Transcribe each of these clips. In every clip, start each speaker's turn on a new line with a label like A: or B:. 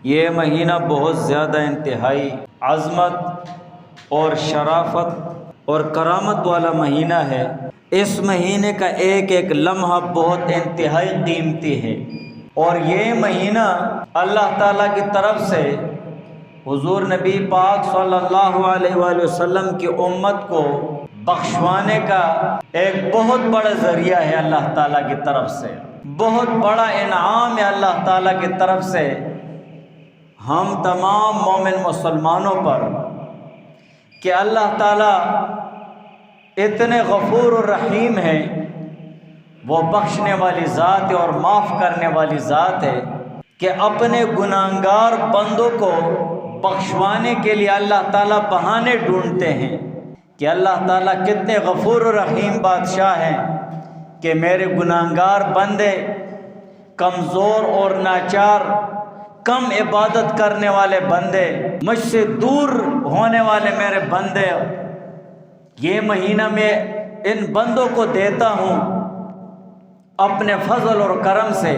A: یہ مہینہ بہت زیادہ انتہائی عظمت اور شرافت اور کرامت والا مہینہ ہے۔ اس مہینے کا ایک ایک لمحہ بہت انتہائی قیمتی ہے، اور یہ مہینہ اللہ تعالیٰ کی طرف سے حضور نبی پاک صلی اللہ علیہ وآلہ وسلم کی امت کو بخشوانے کا ایک بہت بڑا ذریعہ ہے۔ اللہ تعالیٰ کی طرف سے بہت بڑا انعام ہے اللہ تعالیٰ کی طرف سے ہم تمام مومن مسلمانوں پر، کہ اللہ تعالیٰ اتنے غفور الرحیم ہے، وہ بخشنے والی ذات ہے اور معاف کرنے والی ذات ہے، کہ اپنے گناہگار بندوں کو بخشوانے کے لیے اللہ تعالیٰ بہانے ڈھونڈتے ہیں کہ اللہ تعالیٰ کتنے غفور الرحیم بادشاہ ہیں کہ میرے گناہگار بندے، کمزور اور ناچار، کم عبادت کرنے والے بندے، مجھ سے دور ہونے والے میرے بندے، یہ مہینہ میں ان بندوں کو دیتا ہوں اپنے فضل اور کرم سے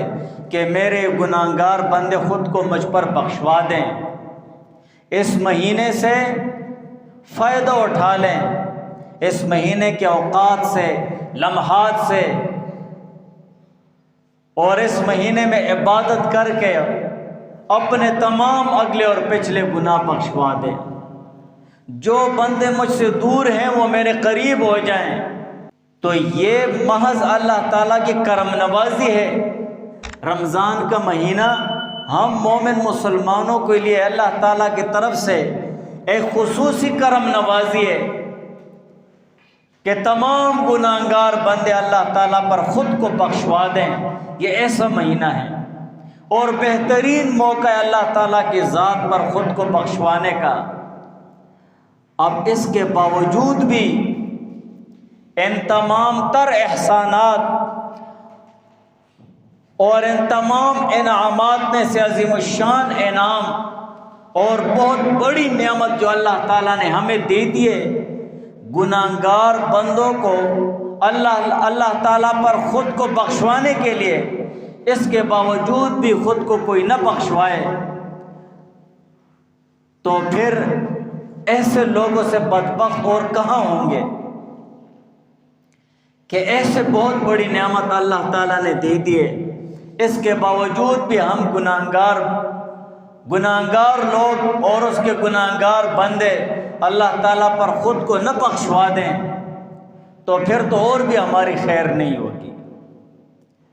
A: کہ میرے گناہگار بندے خود کو مجھ پر بخشوا دیں، اس مہینے سے فائدہ اٹھا لیں، اس مہینے کے اوقات سے، لمحات سے، اور اس مہینے میں عبادت کر کے اپنے تمام اگلے اور پچھلے گناہ بخشوا دیں۔ جو بندے مجھ سے دور ہیں وہ میرے قریب ہو جائیں، تو یہ محض اللہ تعالیٰ کی کرم نوازی ہے۔ رمضان کا مہینہ ہم مومن مسلمانوں کے لیے اللہ تعالیٰ کی طرف سے ایک خصوصی کرم نوازی ہے کہ تمام گناہگار بندے اللہ تعالیٰ پر خود کو بخشوا دیں۔ یہ ایسا مہینہ ہے اور بہترین موقع ہے اللہ تعالیٰ کی ذات پر خود کو بخشوانے کا۔ اب اس کے باوجود بھی ان تمام تر احسانات اور ان تمام انعامات میں سے عظیم الشان انعام اور بہت بڑی نعمت جو اللہ تعالیٰ نے ہمیں دے دی ہے، گناہگار بندوں کو اللہ تعالیٰ پر خود کو بخشوانے کے لیے، اس کے باوجود بھی خود کو کوئی نہ بخشوائے، تو پھر ایسے لوگوں سے بدبخت اور کہاں ہوں گے کہ ایسے بہت بڑی نعمت اللہ تعالیٰ نے دے دی ہے، اس کے باوجود بھی ہم گناہگار لوگ اور اس کے گناہگار بندے اللہ تعالیٰ پر خود کو نہ بخشوا دیں، تو پھر تو اور بھی ہماری خیر نہیں ہوگی،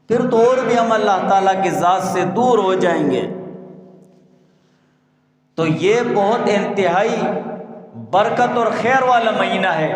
A: پھر تو اور بھی ہم اللہ تعالیٰ کی ذات سے دور ہو جائیں گے۔ تو یہ بہت انتہائی برکت اور خیر والا مہینہ ہے۔